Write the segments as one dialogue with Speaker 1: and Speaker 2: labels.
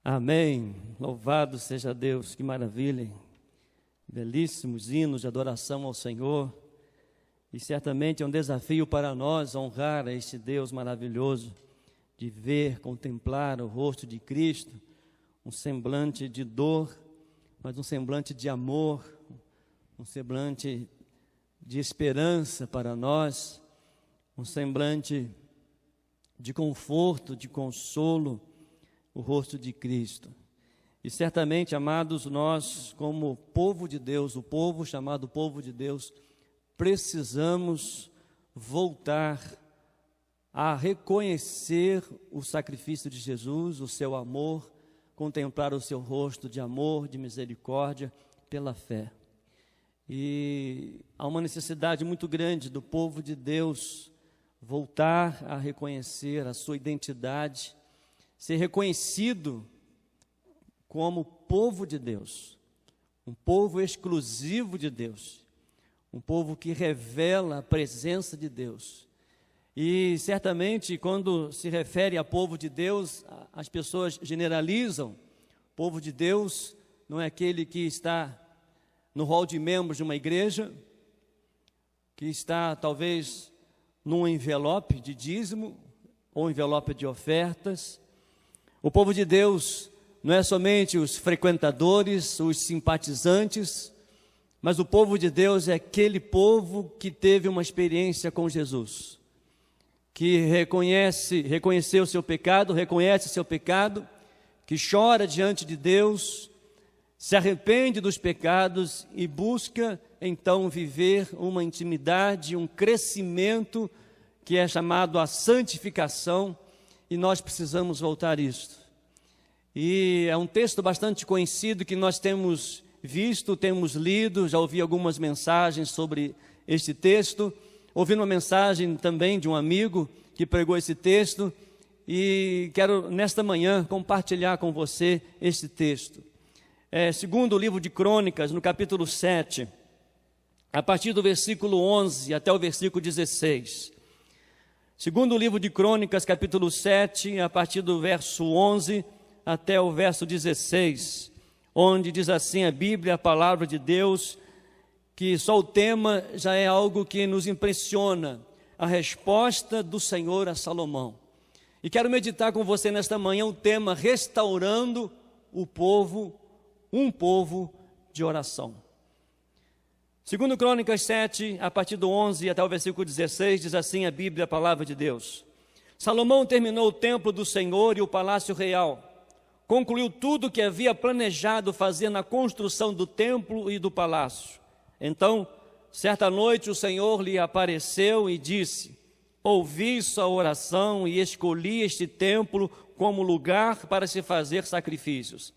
Speaker 1: Amém. Louvado seja Deus, que maravilha. Belíssimos hinos de adoração ao Senhor. E certamente é um desafio para nós honrar a este Deus maravilhoso, de ver, contemplar o rosto de Cristo, um semblante de dor, mas um semblante de amor, um semblante de esperança para nós, um semblante de conforto, de consolo, o rosto de Cristo. E certamente, amados, nós, como povo de Deus, o povo chamado povo de Deus, precisamos voltar a reconhecer o sacrifício de Jesus, o seu amor, contemplar o seu rosto de amor, de misericórdia, pela fé. E há uma necessidade muito grande do povo de Deus voltar a reconhecer a sua identidade, ser reconhecido como povo de Deus, um povo exclusivo de Deus, um povo que revela a presença de Deus. E certamente quando se refere a povo de Deus, as pessoas generalizam. Povo de Deus não é aquele que está no rol de membros de uma igreja, que está talvez num envelope de dízimo ou envelope de ofertas. O povo de Deus não é somente os frequentadores, os simpatizantes, mas o povo de Deus é aquele povo que teve uma experiência com Jesus, que reconheceu o seu pecado, reconhece seu pecado, que chora diante de Deus, se arrepende dos pecados e busca então viver uma intimidade, um crescimento que é chamado a santificação, e nós precisamos voltar a isto. E é um texto bastante conhecido que nós temos visto, temos lido, já ouvi algumas mensagens sobre este texto, ouvi uma mensagem também de um amigo que pregou esse texto, e quero nesta manhã compartilhar com você este texto. Segundo o livro de Crônicas, no capítulo 7, a partir do versículo 11 até o versículo 16. Segundo o livro de Crônicas, capítulo 7, a partir do verso 11 até o verso 16, onde diz assim a Bíblia, a palavra de Deus, que só o tema já é algo que nos impressiona, a resposta do Senhor a Salomão. E quero meditar com você nesta manhã o tema restaurando o povo, um povo de oração. Segundo Crônicas 7, a partir do 11 até o versículo 16, diz assim a Bíblia, a palavra de Deus. Salomão terminou o templo do Senhor e o palácio real. Concluiu tudo o que havia planejado fazer na construção do templo e do palácio. Então, certa noite o Senhor lhe apareceu e disse: ouvi sua oração e escolhi este templo como lugar para se fazer sacrifícios.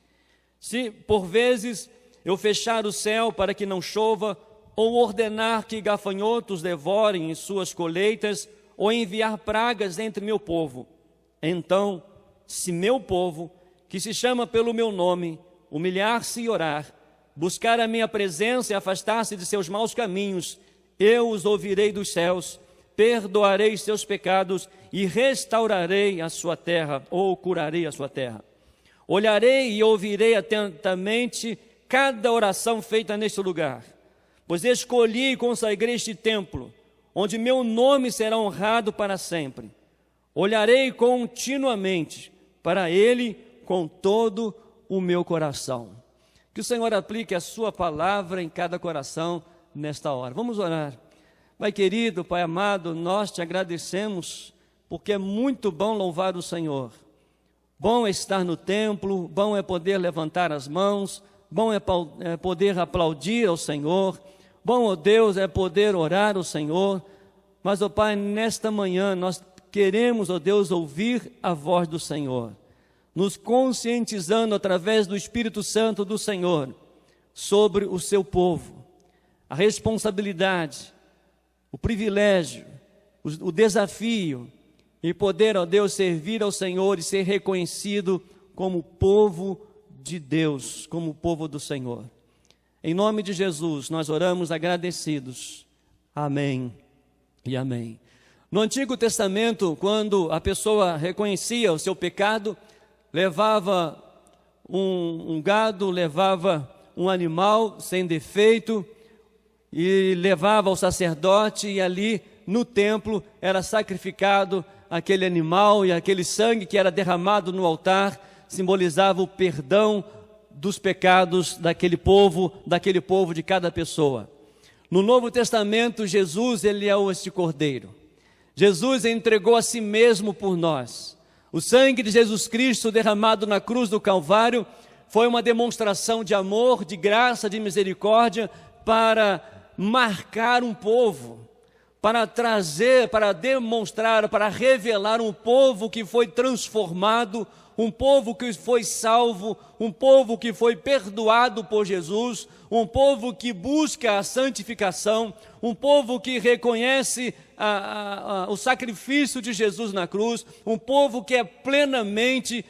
Speaker 1: Se, por vezes, eu fechar o céu para que não chova, ou ordenar que gafanhotos devorem suas colheitas, ou enviar pragas entre meu povo, então, se meu povo, que se chama pelo meu nome, humilhar-se e orar, buscar a minha presença e afastar-se de seus maus caminhos, eu os ouvirei dos céus, perdoarei seus pecados e restaurarei a sua terra, ou curarei a sua terra. Olharei e ouvirei atentamente cada oração feita neste lugar, pois escolhi e consagrei este templo, onde meu nome será honrado para sempre. Olharei continuamente para ele com todo o meu coração. Que o Senhor aplique a sua palavra em cada coração nesta hora. Vamos orar. Pai querido, Pai amado, nós te agradecemos, porque é muito bom louvar o Senhor. Bom é estar no templo, bom é poder levantar as mãos, bom é poder aplaudir ao Senhor, bom, ó Deus, é poder orar ao Senhor. Mas, ó Pai, nesta manhã nós queremos, ó Deus, ouvir a voz do Senhor, nos conscientizando através do Espírito Santo do Senhor sobre o seu povo, a responsabilidade, o privilégio, o desafio e poder, ó Deus, servir ao Senhor e ser reconhecido como povo de Deus, como povo do Senhor. Em nome de Jesus, nós oramos agradecidos. Amém e amém. No Antigo Testamento, quando a pessoa reconhecia o seu pecado, levava um gado levava um animal sem defeito e levava ao sacerdote, e ali no templo era sacrificado aquele animal, e aquele sangue que era derramado no altar simbolizava o perdão dos pecados daquele povo de cada pessoa. No Novo Testamento, Jesus, ele é este Cordeiro. Jesus entregou a si mesmo por nós. O sangue de Jesus Cristo derramado na cruz do Calvário foi uma demonstração de amor, de graça, de misericórdia, para marcar um povo, para trazer, para demonstrar, para revelar um povo que foi transformado, um povo que foi salvo, um povo que foi perdoado por Jesus, um povo que busca a santificação, um povo que reconhece o sacrifício de Jesus na cruz, um povo que é plenamente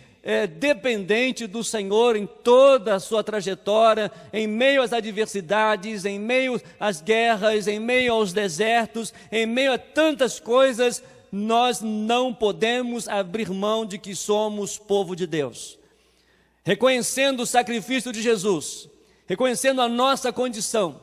Speaker 1: dependente do Senhor em toda a sua trajetória, em meio às adversidades, em meio às guerras, em meio aos desertos, em meio a tantas coisas. Nós não podemos abrir mão de que somos povo de Deus. Reconhecendo o sacrifício de Jesus, reconhecendo a nossa condição,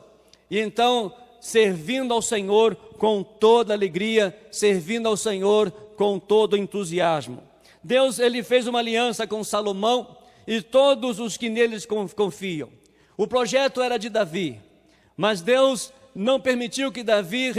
Speaker 1: e então servindo ao Senhor com toda alegria, servindo ao Senhor com todo entusiasmo. Deus, ele fez uma aliança com Salomão e todos os que neles confiam. O projeto era de Davi, mas Deus não permitiu que Davi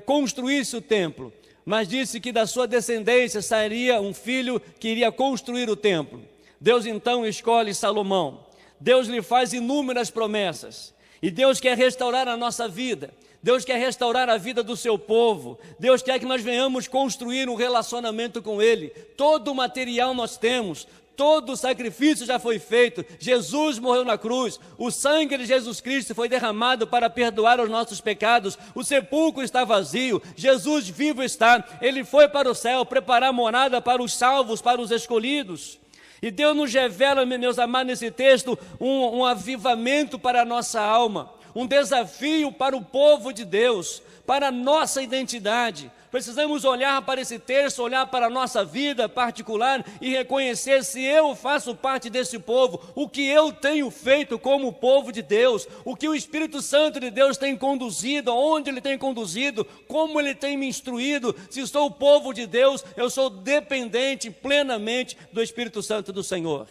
Speaker 1: construísse o templo, mas disse que da sua descendência sairia um filho que iria construir o templo. Deus então escolhe Salomão. Deus lhe faz inúmeras promessas. E Deus quer restaurar a nossa vida. Deus quer restaurar a vida do seu povo. Deus quer que nós venhamos construir um relacionamento com Ele. Todo o material nós temos. Todo o sacrifício já foi feito. Jesus morreu na cruz. O sangue de Jesus Cristo foi derramado para perdoar os nossos pecados. O sepulcro está vazio. Jesus vivo está. Ele foi para o céu preparar morada para os salvos, para os escolhidos. E Deus nos revela, meus amados, nesse texto, um avivamento para a nossa alma. Um desafio para o povo de Deus, para a nossa identidade. Precisamos olhar para esse texto, olhar para a nossa vida particular e reconhecer se eu faço parte desse povo, o que eu tenho feito como povo de Deus, o que o Espírito Santo de Deus tem conduzido, aonde Ele tem conduzido, como Ele tem me instruído. Se sou o povo de Deus, eu sou dependente plenamente do Espírito Santo do Senhor.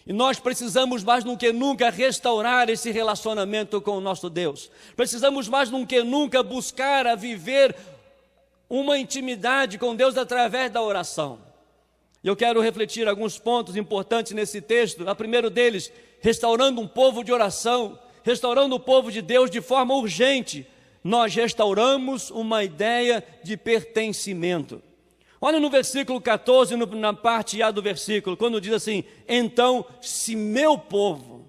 Speaker 1: E nós precisamos mais do que nunca restaurar esse relacionamento com o nosso Deus. Precisamos mais do que nunca buscar a viver uma intimidade com Deus através da oração. Eu quero refletir alguns pontos importantes nesse texto. O primeiro deles, restaurando um povo de oração, restaurando o povo de Deus de forma urgente. Nós restauramos uma ideia de pertencimento. Olha no versículo 14, na parte A do versículo, quando diz assim: então, se meu povo,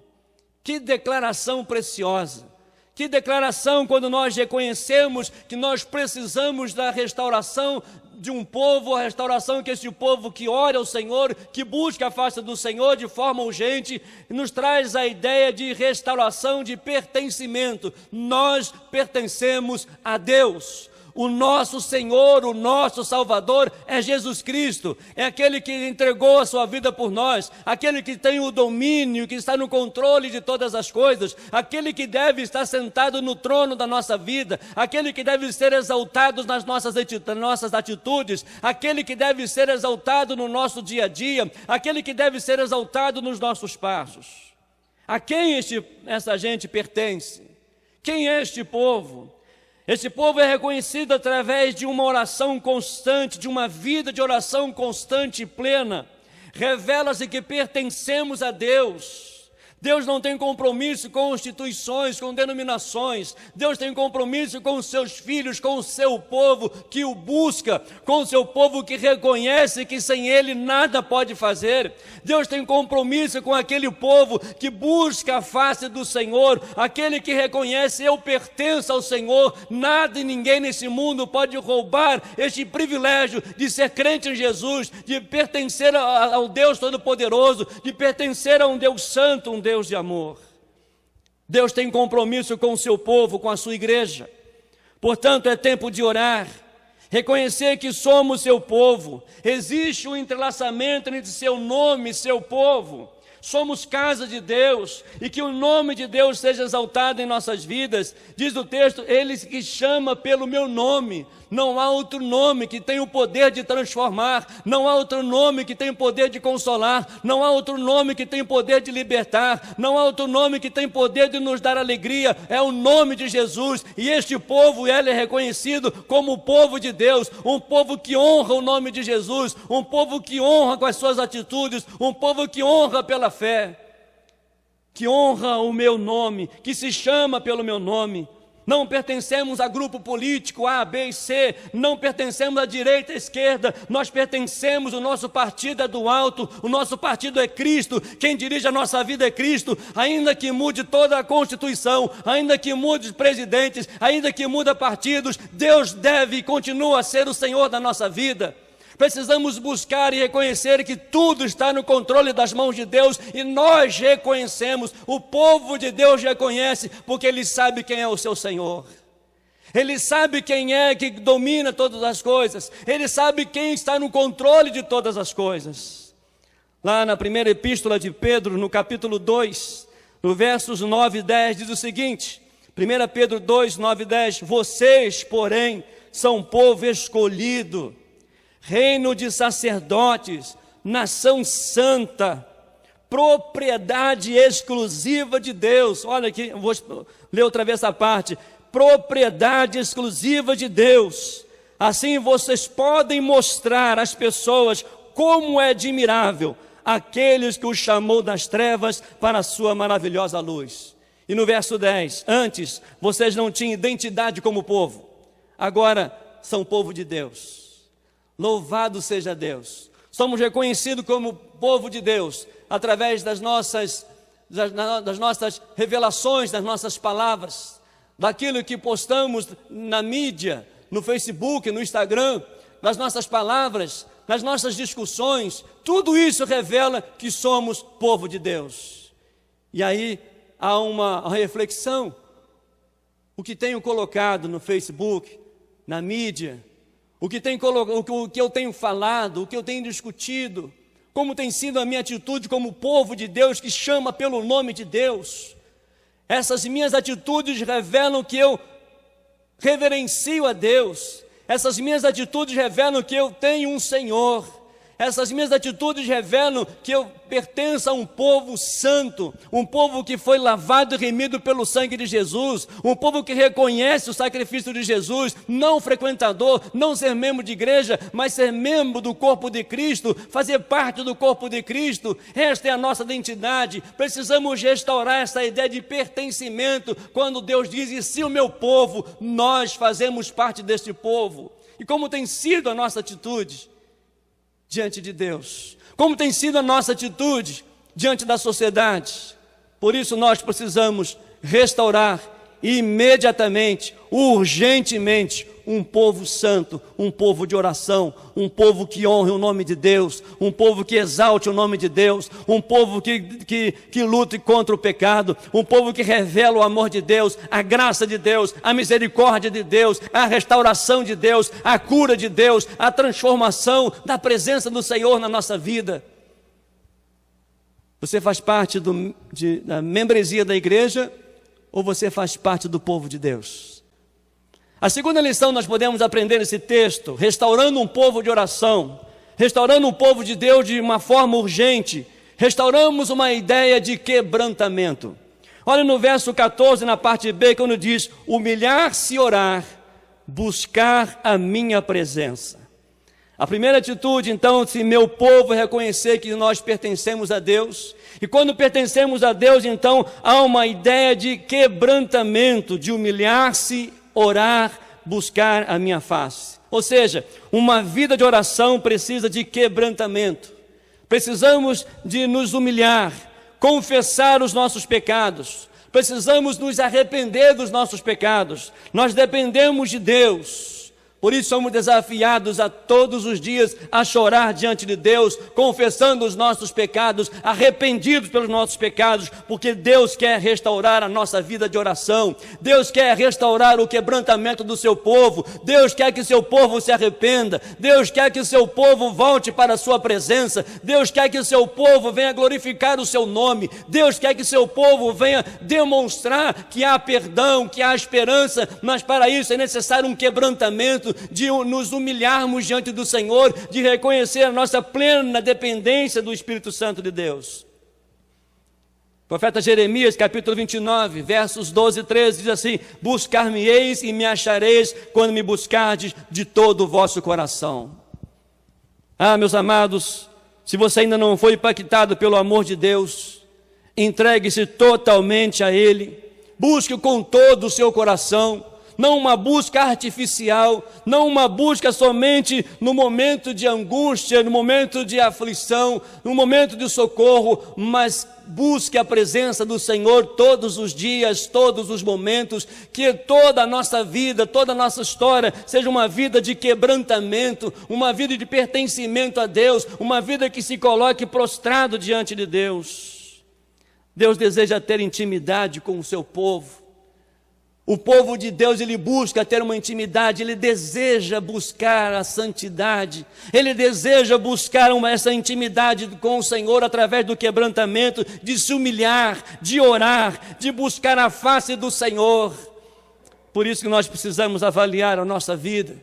Speaker 1: que declaração preciosa, que declaração quando nós reconhecemos que nós precisamos da restauração de um povo, a restauração que esse povo que ora ao Senhor, que busca a face do Senhor de forma urgente, nos traz a ideia de restauração, de pertencimento. Nós pertencemos a Deus. O nosso Senhor, o nosso Salvador é Jesus Cristo, é aquele que entregou a sua vida por nós, aquele que tem o domínio, que está no controle de todas as coisas, aquele que deve estar sentado no trono da nossa vida, aquele que deve ser exaltado nas nossas atitudes, aquele que deve ser exaltado no nosso dia a dia, aquele que deve ser exaltado nos nossos passos. A quem essa gente pertence? Quem é este povo? Esse povo é reconhecido através de uma oração constante, de uma vida de oração constante e plena. Revela-se que pertencemos a Deus. Deus não tem compromisso com instituições, com denominações. Deus tem compromisso com os seus filhos, com o seu povo que o busca, com o seu povo que reconhece que sem Ele nada pode fazer. Deus tem compromisso com aquele povo que busca a face do Senhor, aquele que reconhece: eu pertenço ao Senhor, nada e ninguém nesse mundo pode roubar este privilégio de ser crente em Jesus, de pertencer ao Deus Todo-Poderoso, de pertencer a um Deus Santo, um Deus de amor. Deus tem compromisso com o seu povo, com a sua igreja. Portanto, é tempo de orar, reconhecer que somos seu povo. Existe um entrelaçamento entre seu nome e seu povo. somos casa de Deus, e que o nome de Deus seja exaltado em nossas vidas. Diz o texto, Ele que chama pelo meu nome. Não há outro nome que tenha o poder de transformar, não há outro nome que tenha o poder de consolar, não há outro nome que tenha o poder de libertar, não há outro nome que tenha o poder de nos dar alegria, é o nome de Jesus. E este povo, ele é reconhecido como o povo de Deus, um povo que honra o nome de Jesus, um povo que honra com as suas atitudes, um povo que honra pela fé, que honra o meu nome, que se chama pelo meu nome. Não pertencemos a grupo político A, B e C, não pertencemos à direita e à esquerda, nós pertencemos, o nosso partido é do alto, o nosso partido é Cristo, quem dirige a nossa vida é Cristo. Ainda que mude toda a Constituição, ainda que mude os presidentes, ainda que mude partidos, Deus deve e continua a ser o Senhor da nossa vida. Precisamos buscar e reconhecer que tudo está no controle das mãos de Deus, e nós reconhecemos, o povo de Deus reconhece, porque ele sabe quem é o seu Senhor. Ele sabe quem é que domina todas as coisas, ele sabe quem está no controle de todas as coisas. Lá na primeira epístola de Pedro, no capítulo 2, no versos 9 e 10, diz o seguinte, 1 Pedro 2, 9 e 10, vocês, porém, são povo escolhido, reino de sacerdotes, nação santa, propriedade exclusiva de Deus. Olha aqui, eu vou ler outra vez essa parte. Propriedade exclusiva de Deus. Assim vocês podem mostrar às pessoas como é admirável aqueles que o chamou das trevas para a sua maravilhosa luz. E no verso 10, antes vocês não tinham identidade como povo, agora são povo de Deus. Louvado seja Deus. Somos reconhecidos como povo de Deus através das nossas revelações, das nossas palavras, daquilo que postamos na mídia, no Facebook, no Instagram, nas nossas palavras, nas nossas discussões. Tudo isso revela que somos povo de Deus. E aí há uma reflexão. O que tenho colocado no Facebook, na mídia, o que eu tenho falado, o que eu tenho discutido, como tem sido a minha atitude como povo de Deus que chama pelo nome de Deus. Essas minhas atitudes revelam que eu reverencio a Deus. Essas minhas atitudes revelam que eu tenho um Senhor. Essas minhas atitudes revelam que eu pertenço a um povo santo, um povo que foi lavado e remido pelo sangue de Jesus, um povo que reconhece o sacrifício de Jesus, não frequentador, não ser membro de igreja, mas ser membro do corpo de Cristo, fazer parte do corpo de Cristo. Esta é a nossa identidade. Precisamos restaurar essa ideia de pertencimento, quando Deus diz, e se o meu povo, nós fazemos parte deste povo. E como tem sido a nossa atitude diante de Deus? Como tem sido a nossa atitude diante da sociedade? Por isso nós precisamos restaurar imediatamente, urgentemente, um povo santo, um povo de oração, um povo que honre o nome de Deus, um povo que exalte o nome de Deus, um povo que lute contra o pecado, um povo que revela o amor de Deus, a graça de Deus, a misericórdia de Deus, a restauração de Deus, a cura de Deus, a transformação da presença do Senhor na nossa vida. Você faz parte da membresia da igreja ou você faz parte do povo de Deus? A segunda lição nós podemos aprender nesse texto, restaurando um povo de oração, restaurando um povo de Deus de uma forma urgente, restauramos uma ideia de quebrantamento. Olha no verso 14, na parte B, quando diz, humilhar-se e orar, buscar a minha presença. A primeira atitude, então, se meu povo reconhecer que nós pertencemos a Deus, e quando pertencemos a Deus, então, há uma ideia de quebrantamento, de humilhar-se, orar, buscar a minha face. Ou seja, uma vida de oração precisa de quebrantamento. Precisamos de nos humilhar, confessar os nossos pecados. Precisamos nos arrepender dos nossos pecados. Nós dependemos de Deus. Por isso somos desafiados a todos os dias a chorar diante de Deus, confessando os nossos pecados, arrependidos pelos nossos pecados, porque Deus quer restaurar a nossa vida de oração, Deus quer restaurar o quebrantamento do seu povo, Deus quer que seu povo se arrependa, Deus quer que seu povo volte para a sua presença, Deus quer que seu povo venha glorificar o seu nome, Deus quer que seu povo venha demonstrar que há perdão, que há esperança, mas para isso é necessário um quebrantamento, de nos humilharmos diante do Senhor, de reconhecer a nossa plena dependência do Espírito Santo de Deus. O profeta Jeremias, capítulo 29, versos 12 e 13, diz assim: buscar-me-eis e me achareis quando me buscardes de todo o vosso coração. Ah, meus amados, se você ainda não foi impactado pelo amor de Deus, entregue-se totalmente a Ele, busque com todo o seu coração, não uma busca artificial, não uma busca somente no momento de angústia, no momento de aflição, no momento de socorro, mas busque a presença do Senhor todos os dias, todos os momentos, que toda a nossa vida, toda a nossa história seja uma vida de quebrantamento, uma vida de pertencimento a Deus, uma vida que se coloque prostrado diante de Deus. Deus deseja ter intimidade com o seu povo. O povo de Deus, ele busca ter uma intimidade, ele deseja buscar a santidade, ele deseja buscar essa intimidade com o Senhor através do quebrantamento, de se humilhar, de orar, de buscar a face do Senhor. Por isso que nós precisamos avaliar a nossa vida.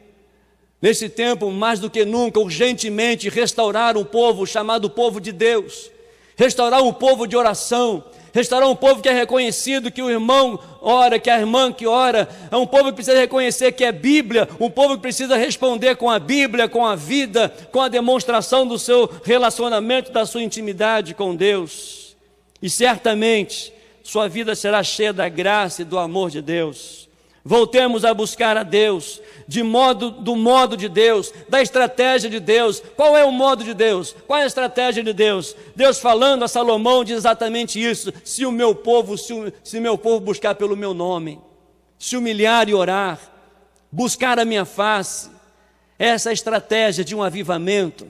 Speaker 1: Nesse tempo, mais do que nunca, urgentemente, restaurar um povo chamado povo de Deus, restaurar um povo de oração, restaurar um povo que é reconhecido, que o irmão ora, que a irmã que ora, é um povo que precisa reconhecer que é Bíblia, um povo que precisa responder com a Bíblia, com a vida, com a demonstração do seu relacionamento, da sua intimidade com Deus. E certamente sua vida será cheia da graça e do amor de Deus. Voltemos a buscar a Deus, do modo de Deus, da estratégia de Deus. Qual é o modo de Deus? Qual é a estratégia de Deus? Deus falando a Salomão diz exatamente isso: se meu povo buscar pelo meu nome, se humilhar e orar, buscar a minha face, essa é a estratégia de um avivamento,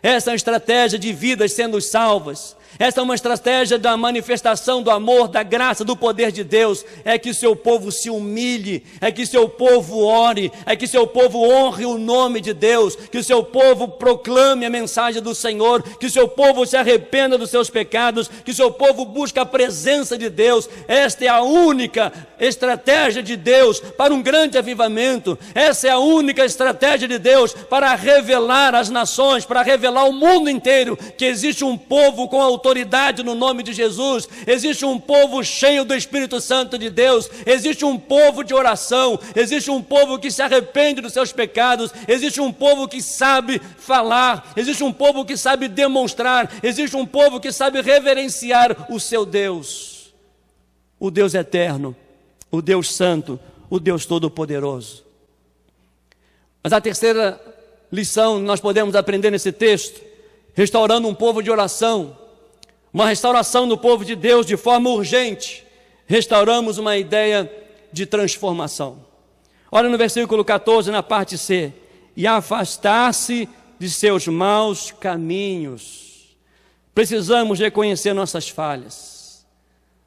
Speaker 1: essa é a estratégia de vidas sendo salvas. Essa é uma estratégia da manifestação do amor, da graça, do poder de Deus. É que seu povo se humilhe, é que seu povo ore, é que seu povo honre o nome de Deus, que o seu povo proclame a mensagem do Senhor, que o seu povo se arrependa dos seus pecados, que o seu povo busque a presença de Deus. Esta é a única estratégia de Deus para um grande avivamento. Essa é a única estratégia de Deus para revelar às nações, para revelar ao mundo inteiro que existe um povo com autoridade no nome de Jesus, existe um povo cheio do Espírito Santo de Deus, existe um povo de oração, existe um povo que se arrepende dos seus pecados, existe um povo que sabe falar, existe um povo que sabe demonstrar, existe um povo que sabe reverenciar o seu Deus, o Deus eterno, o Deus santo, o Deus todo-poderoso. Mas a terceira lição que nós podemos aprender nesse texto, restaurando um povo de oração, uma restauração do povo de Deus de forma urgente, restauramos uma ideia de transformação. Olha no versículo 14, na parte C: e afastar-se de seus maus caminhos. Precisamos reconhecer nossas falhas.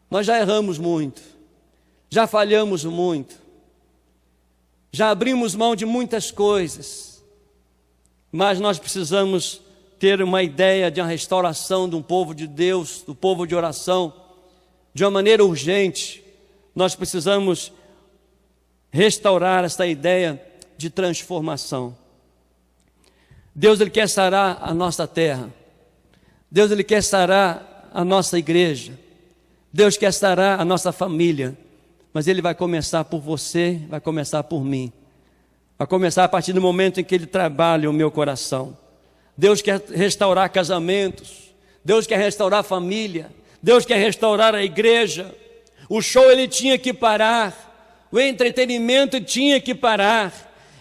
Speaker 1: Nós já erramos muito, já falhamos muito, já abrimos mão de muitas coisas, mas nós precisamos ter uma ideia de uma restauração de um povo de Deus, do povo de oração, de uma maneira urgente. Nós precisamos restaurar essa ideia de transformação. Deus, Ele quer sarar a nossa terra. Deus, Ele quer sarar a nossa igreja. Deus quer sarar a nossa família. Mas Ele vai começar por você, vai começar por mim. Vai começar a partir do momento em que Ele trabalha o meu coração. Deus quer restaurar casamentos, Deus quer restaurar a família, Deus quer restaurar a igreja. O show ele tinha que parar, o entretenimento tinha que parar.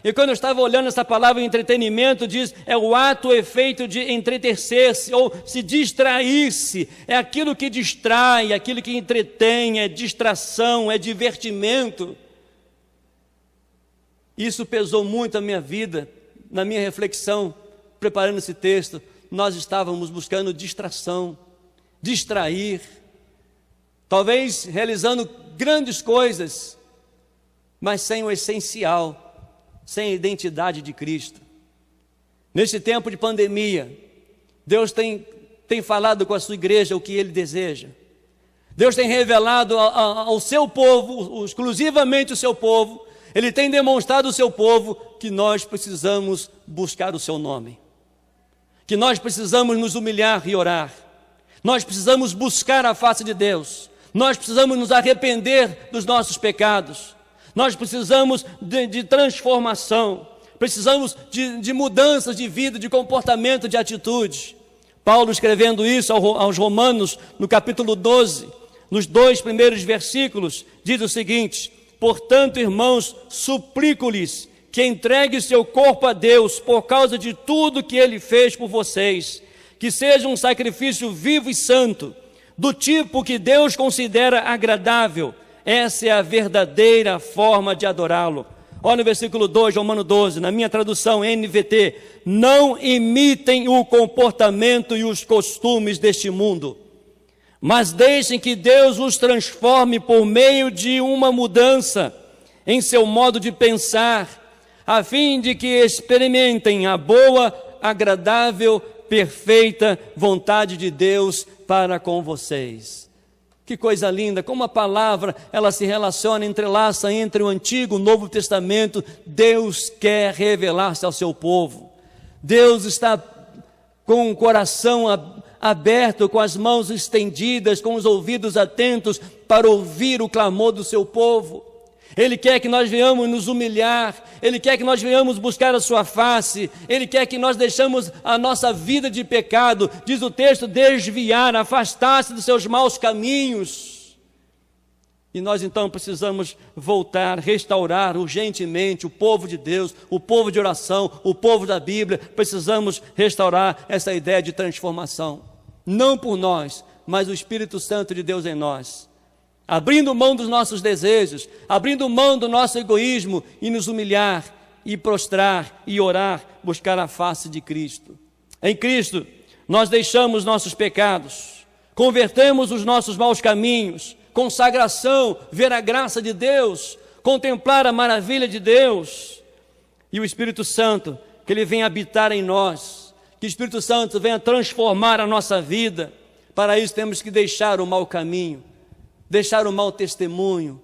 Speaker 1: E quando eu estava olhando essa palavra entretenimento, diz, é o ato, o efeito de entreter-se ou se distrair-se. É aquilo que distrai, aquilo que entretém, é distração, é divertimento. Isso pesou muito na minha vida, na minha reflexão, preparando esse texto. Nós estávamos buscando distração, distrair, talvez realizando grandes coisas, mas sem o essencial, sem a identidade de Cristo. Neste tempo de pandemia, Deus tem falado com a sua igreja o que Ele deseja. Deus tem revelado ao seu povo, exclusivamente o seu povo, Ele tem demonstrado ao seu povo que nós precisamos buscar o seu nome, que nós precisamos nos humilhar e orar, nós precisamos buscar a face de Deus, nós precisamos nos arrepender dos nossos pecados, nós precisamos de transformação, precisamos de mudanças de vida, de comportamento, de atitude. Paulo, escrevendo isso aos Romanos, no capítulo 12, nos 2 primeiros versículos, diz o seguinte: portanto, irmãos, suplico-lhes que entreguem seu corpo a Deus por causa de tudo que Ele fez por vocês, que seja um sacrifício vivo e santo, do tipo que Deus considera agradável. Essa é a verdadeira forma de adorá-lo. Olha o versículo 2, Romano 12, na minha tradução NVT: não imitem o comportamento e os costumes deste mundo, mas deixem que Deus os transforme por meio de uma mudança em seu modo de pensar, a fim de que experimentem a boa, agradável, perfeita vontade de Deus para com vocês. Que coisa linda, como a palavra, ela se relaciona, entrelaça entre o Antigo e o Novo Testamento. Deus quer revelar-se ao seu povo. Deus está com o coração aberto, com as mãos estendidas, com os ouvidos atentos para ouvir o clamor do seu povo. Ele quer que nós venhamos nos humilhar, Ele quer que nós venhamos buscar a sua face, Ele quer que nós deixemos a nossa vida de pecado, diz o texto, desviar, afastar-se dos seus maus caminhos. E nós então precisamos voltar, restaurar urgentemente o povo de Deus, o povo de oração, o povo da Bíblia. Precisamos restaurar essa ideia de transformação, não por nós, mas o Espírito Santo de Deus em nós. Abrindo mão dos nossos desejos, abrindo mão do nosso egoísmo e nos humilhar e prostrar e orar, buscar a face de Cristo. Em Cristo, nós deixamos nossos pecados, convertemos os nossos maus caminhos, consagração, ver a graça de Deus, contemplar a maravilha de Deus. E o Espírito Santo, que Ele venha habitar em nós, que o Espírito Santo venha transformar a nossa vida. Para isso temos que deixar o mau caminho, deixar o mau testemunho.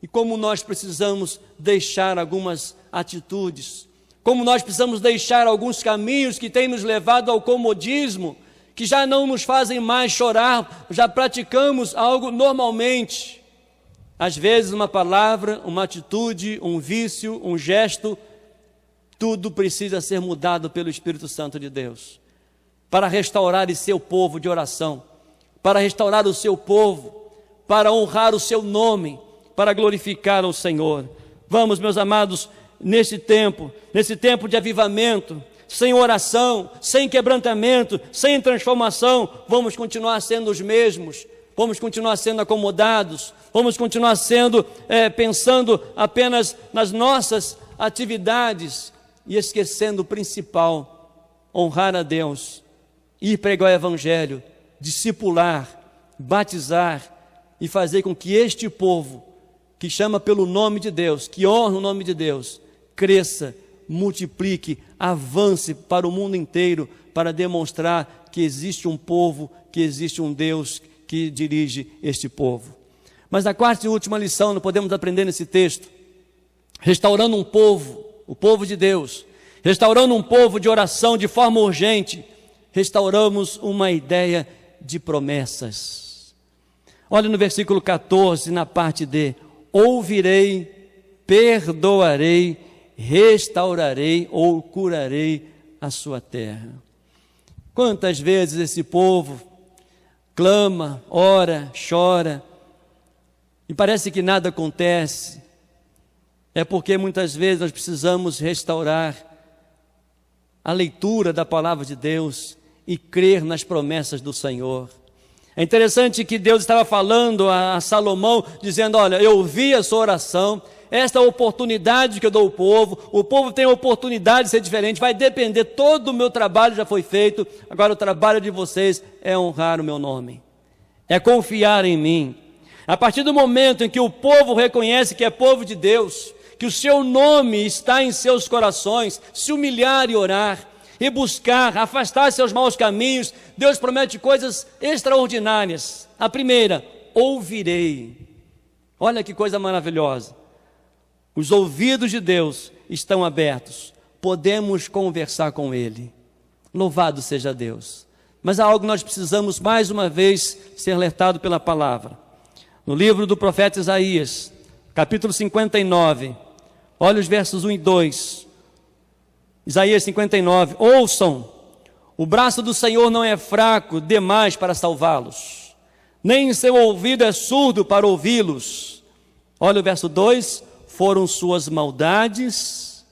Speaker 1: E como nós precisamos deixar algumas atitudes, como nós precisamos deixar alguns caminhos que têm nos levado ao comodismo, que já não nos fazem mais chorar, já praticamos algo normalmente. Às vezes uma palavra, uma atitude, um vício, um gesto, tudo precisa ser mudado pelo Espírito Santo de Deus, para restaurar esse seu povo de oração, para restaurar o seu povo, para honrar o seu nome, para glorificar o Senhor. Vamos, meus amados, nesse tempo de avivamento, sem oração, sem quebrantamento, sem transformação, vamos continuar sendo os mesmos, vamos continuar sendo acomodados, vamos continuar sendo, pensando apenas nas nossas atividades e esquecendo o principal: honrar a Deus, ir pregar o Evangelho, discipular, batizar, e fazer com que este povo, que chama pelo nome de Deus, que honra o nome de Deus, cresça, multiplique, avance para o mundo inteiro, para demonstrar que existe um povo, que existe um Deus que dirige este povo. Mas a quarta e última lição nós podemos aprender nesse texto: restaurando um povo, o povo de Deus, restaurando um povo de oração de forma urgente, restauramos uma ideia de promessas. Olha no versículo 14, na parte D: ouvirei, perdoarei, restaurarei ou curarei a sua terra. Quantas vezes esse povo clama, ora, chora, e parece que nada acontece. É porque muitas vezes nós precisamos restaurar a leitura da palavra de Deus e crer nas promessas do Senhor. É interessante que Deus estava falando a Salomão, dizendo: olha, eu ouvi a sua oração, esta oportunidade que eu dou ao povo, o povo tem a oportunidade de ser diferente, vai depender, todo o meu trabalho já foi feito, agora o trabalho de vocês é honrar o meu nome, é confiar em mim. A partir do momento em que o povo reconhece que é povo de Deus, que o seu nome está em seus corações, se humilhar e orar, e buscar, afastar seus maus caminhos, Deus promete coisas extraordinárias. A primeira, ouvirei. Olha que coisa maravilhosa. Os ouvidos de Deus estão abertos, podemos conversar com Ele. Louvado seja Deus. Mas há algo que nós precisamos mais uma vez ser alertado pela palavra. No livro do profeta Isaías, capítulo 59, olha os versos 1 e 2. Isaías 59, ouçam, o braço do Senhor não é fraco demais para salvá-los, nem seu ouvido é surdo para ouvi-los. Olha o verso 2, foram suas maldades,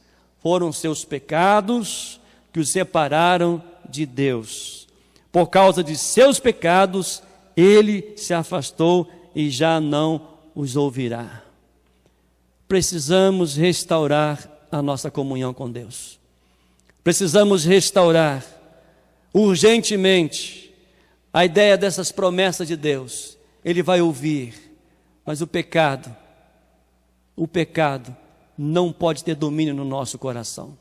Speaker 1: foram seus pecados que os separaram de Deus. Por causa de seus pecados, ele se afastou e já não os ouvirá. Precisamos restaurar a nossa comunhão com Deus. Precisamos restaurar urgentemente a ideia dessas promessas de Deus. Ele vai ouvir, mas o pecado não pode ter domínio no nosso coração.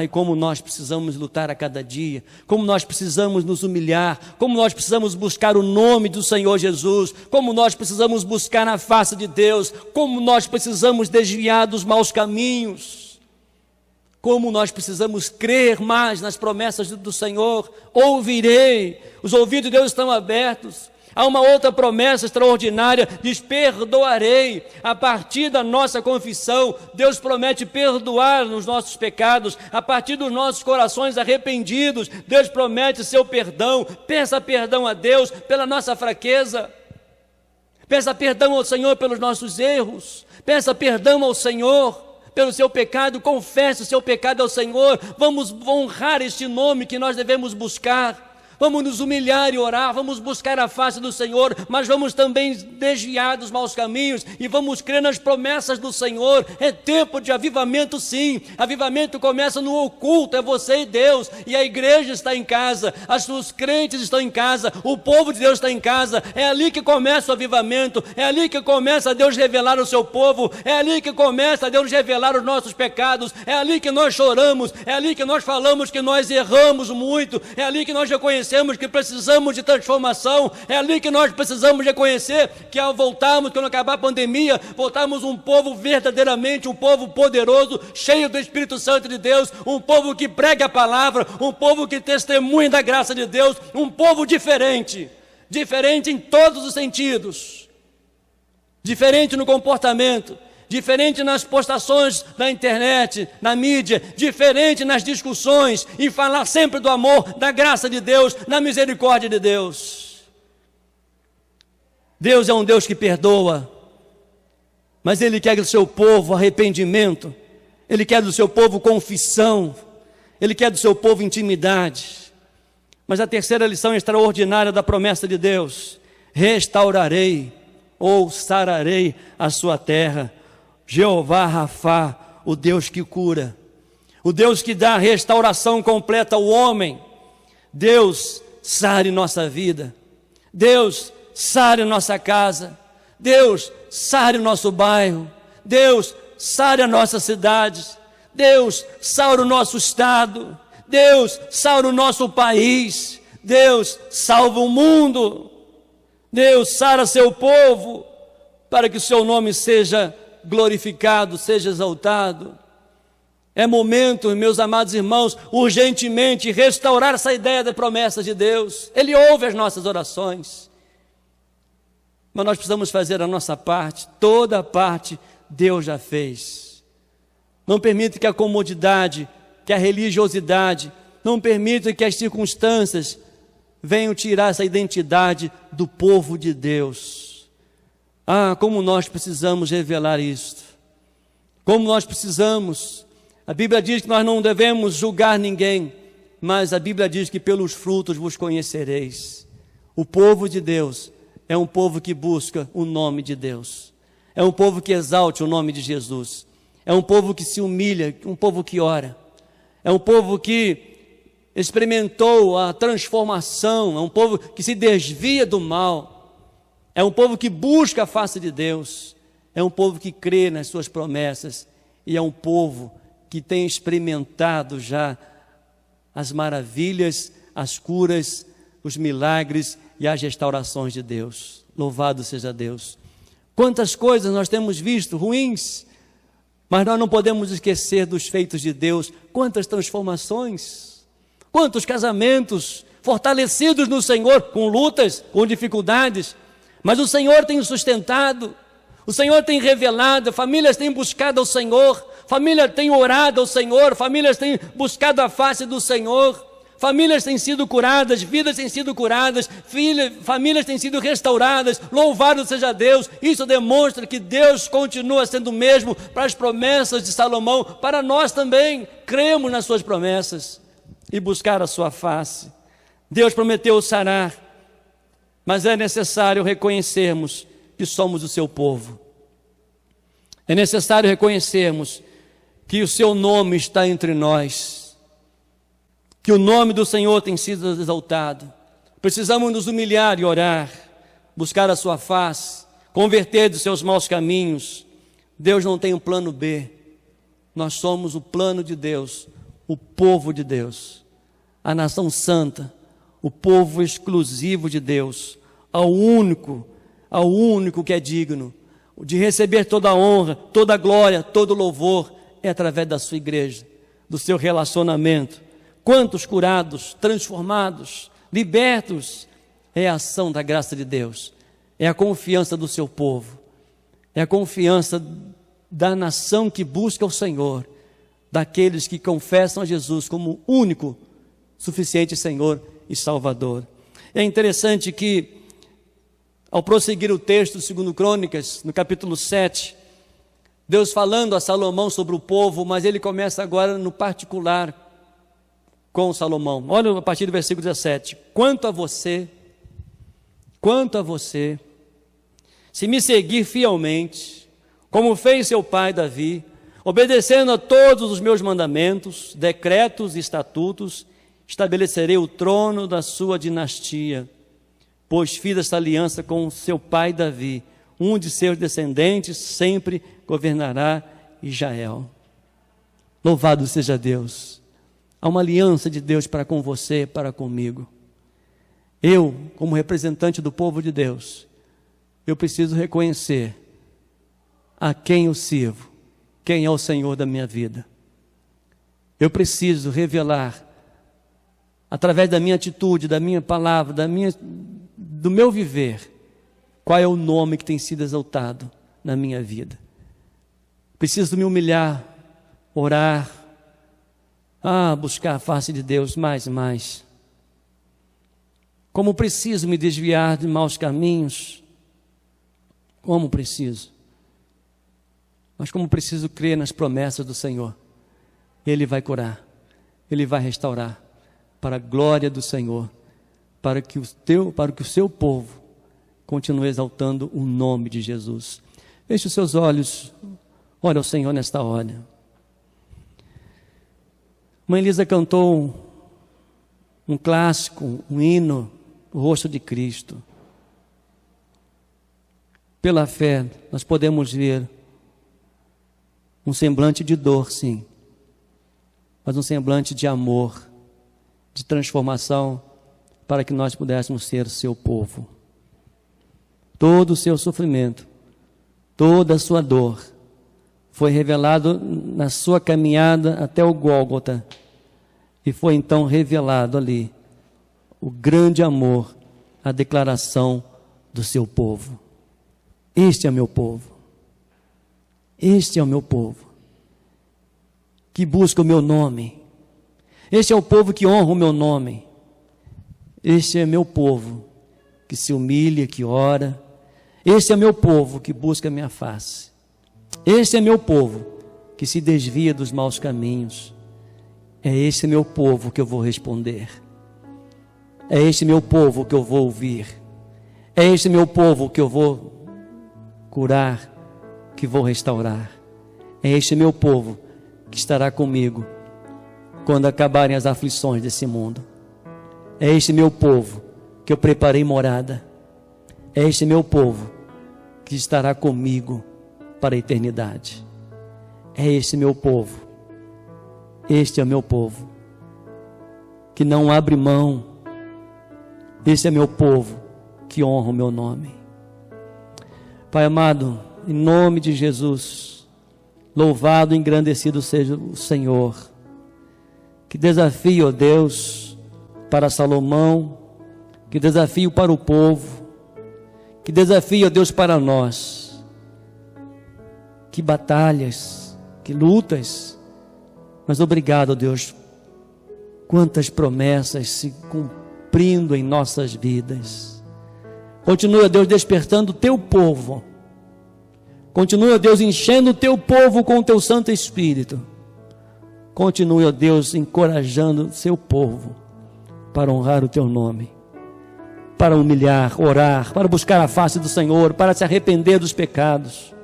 Speaker 1: E como nós precisamos lutar a cada dia, como nós precisamos nos humilhar, como nós precisamos buscar o nome do Senhor Jesus, como nós precisamos buscar a face de Deus, como nós precisamos desviar dos maus caminhos, como nós precisamos crer mais nas promessas do Senhor. Ouvirei, os ouvidos de Deus estão abertos. Há uma outra promessa extraordinária, diz: perdoarei. A partir da nossa confissão, Deus promete perdoar os nossos pecados. A partir dos nossos corações arrependidos, Deus promete seu perdão. Peça perdão a Deus pela nossa fraqueza, peça perdão ao Senhor pelos nossos erros, peça perdão ao Senhor pelo seu pecado, confesse o seu pecado ao Senhor. Vamos honrar este nome que nós devemos buscar. Vamos nos humilhar e orar, vamos buscar a face do Senhor, mas vamos também desviar dos maus caminhos e vamos crer nas promessas do Senhor. É tempo de avivamento, sim. Avivamento começa no oculto, é você e Deus, e a igreja está em casa, os crentes estão em casa, o povo de Deus está em casa. É ali que começa o avivamento, é ali que começa a Deus revelar o seu povo, é ali que começa a Deus revelar os nossos pecados, é ali que nós choramos, é ali que nós falamos que nós erramos muito, é ali que nós reconhecemos que precisamos de transformação, é ali que nós precisamos reconhecer que ao voltarmos, quando acabar a pandemia, voltarmos um povo verdadeiramente, um povo poderoso, cheio do Espírito Santo de Deus, um povo que prega a palavra, um povo que testemunha da graça de Deus, um povo diferente em todos os sentidos, diferente no comportamento, diferente nas postações na internet, na mídia, diferente nas discussões, e falar sempre do amor, da graça de Deus, da misericórdia de Deus. Deus é um Deus que perdoa, mas Ele quer do seu povo arrependimento, Ele quer do seu povo confissão, Ele quer do seu povo intimidade. Mas a terceira lição extraordinária da promessa de Deus: restaurarei ou sararei a sua terra. Jeová Rafá, o Deus que cura, o Deus que dá restauração completa ao homem. Deus, sare nossa vida, Deus, sare nossa casa, Deus, sare o nosso bairro, Deus, sare a nossa cidade, Deus, sare o nosso estado, Deus, sare o nosso país, Deus, salva o mundo, Deus, sara seu povo, para que o seu nome seja glorificado, seja exaltado. É momento, meus amados irmãos, urgentemente restaurar essa ideia da promessa de Deus. Ele ouve as nossas orações, mas nós precisamos fazer a nossa parte. Toda a parte Deus já fez. Não permita que a comodidade, que a religiosidade, não permita que as circunstâncias venham tirar essa identidade do povo de Deus. Como nós precisamos revelar isto, como nós precisamos. A Bíblia diz que nós não devemos julgar ninguém, mas a Bíblia diz que pelos frutos vos conhecereis. O povo de Deus é um povo que busca o nome de Deus, É um povo que exalte o nome de Jesus. É um povo que se humilha, um povo que ora. É um povo que experimentou a transformação. É um povo que se desvia do mal. É um povo que busca a face de Deus. É um povo que crê nas suas promessas. E é um povo que tem experimentado já as maravilhas, as curas, os milagres e as restaurações de Deus. Louvado seja Deus. Quantas coisas nós temos visto ruins, mas nós não podemos esquecer dos feitos de Deus. Quantas transformações, quantos casamentos fortalecidos no Senhor, com lutas, com dificuldades, mas o Senhor tem sustentado, o Senhor tem revelado, famílias têm buscado ao Senhor, famílias têm orado ao Senhor, famílias têm buscado a face do Senhor, famílias têm sido curadas, vidas têm sido curadas, famílias têm sido restauradas. Louvado seja Deus. Isso demonstra que Deus continua sendo o mesmo para as promessas de Salomão, para nós também. Cremos nas suas promessas e buscar a sua face. Deus prometeu sarar, mas é necessário reconhecermos que somos o seu povo. É necessário reconhecermos que o seu nome está entre nós, que o nome do Senhor tem sido exaltado. Precisamos nos humilhar e orar, buscar a sua face, converter dos seus maus caminhos. Deus não tem um plano B. Nós somos o plano de Deus, o povo de Deus, a nação santa, o povo exclusivo de Deus, ao único que é digno de receber toda a honra, toda a glória, todo o louvor, é através da sua igreja, do seu relacionamento. Quantos curados, transformados, libertos, é a ação da graça de Deus, é a confiança do seu povo, é a confiança da nação que busca o Senhor, daqueles que confessam a Jesus como único, suficiente Senhor e Salvador. É interessante que, ao prosseguir o texto de 2 Crônicas, no capítulo 7, Deus falando a Salomão sobre o povo, mas ele começa agora no particular com Salomão. Olha a partir do versículo 17. Quanto a você, se me seguir fielmente, como fez seu pai Davi, obedecendo a todos os meus mandamentos, decretos e estatutos, estabelecerei o trono da sua dinastia, pois fiz esta aliança com seu pai Davi, um de seus descendentes sempre governará Israel. Louvado seja Deus. Há uma aliança de Deus para com você, para comigo. Eu, como representante do povo de Deus, eu preciso reconhecer a quem eu sirvo, quem é o Senhor da minha vida. Eu preciso revelar, através da minha atitude, da minha palavra, do meu viver, qual é o nome que tem sido exaltado na minha vida. Preciso me humilhar, orar, buscar a face de Deus mais e mais. Como preciso me desviar de maus caminhos, como preciso. Mas como preciso crer nas promessas do Senhor. Ele vai curar, Ele vai restaurar, para a glória do Senhor, para que o seu povo continue exaltando o nome de Jesus. Feche os seus olhos, ore ao Senhor nesta hora. Mãe Elisa cantou um clássico, um hino, o rosto de Cristo. Pela fé, nós podemos ver um semblante de dor, sim, mas um semblante de amor, de transformação, para que nós pudéssemos ser o seu povo. Todo o seu sofrimento, toda a sua dor, foi revelado na sua caminhada até o Gólgota, e foi então revelado ali o grande amor, a declaração do seu povo. Este é meu povo, este é o meu povo, que busca o meu nome, este é o povo que honra o meu nome, este é meu povo, que se humilha, que ora, este é meu povo, que busca a minha face. Este é meu povo que se desvia dos maus caminhos. É este meu povo que eu vou responder. É este meu povo que eu vou ouvir. É este meu povo que eu vou curar, que vou restaurar. É este meu povo que estará comigo quando acabarem as aflições desse mundo. É este meu povo que eu preparei morada. É este meu povo que estará comigo para a eternidade. É este meu povo. Este é o meu povo que não abre mão. Este é meu povo que honra o meu nome. Pai amado, em nome de Jesus, louvado e engrandecido seja o Senhor. Que desafio, ó Deus, para Salomão, que desafio para o povo, que desafio, ó Deus, para nós. Que batalhas, que lutas, mas obrigado, ó Deus, quantas promessas se cumprindo em nossas vidas. Continua, Deus, despertando o teu povo. Continua, Deus, enchendo o teu povo com o teu Santo Espírito. Continue, ó Deus, encorajando o seu povo para honrar o teu nome, para humilhar, orar, para buscar a face do Senhor, para se arrepender dos pecados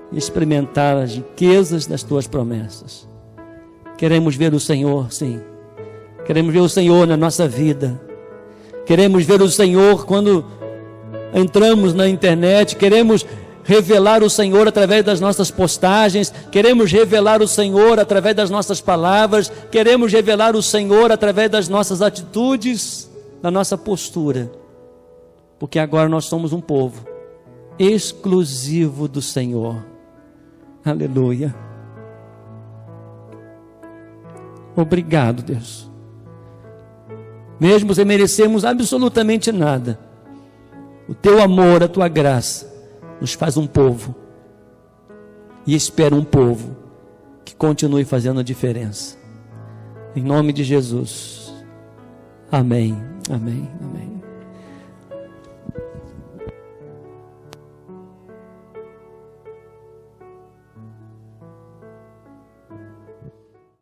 Speaker 1: e experimentar as riquezas das tuas promessas. Queremos ver o Senhor, sim. Queremos ver o Senhor na nossa vida. Queremos ver o Senhor quando entramos na internet. Queremos revelar o Senhor através das nossas postagens. Queremos revelar o Senhor através das nossas palavras. Queremos revelar o Senhor através das nossas atitudes, da nossa postura. Porque agora nós somos um povo exclusivo do Senhor. Aleluia. Obrigado, Deus. Mesmo sem merecermos absolutamente nada, o teu amor, a tua graça nos faz um povo, e espera um povo que continue fazendo a diferença. Em nome de Jesus. Amém, amém, amém.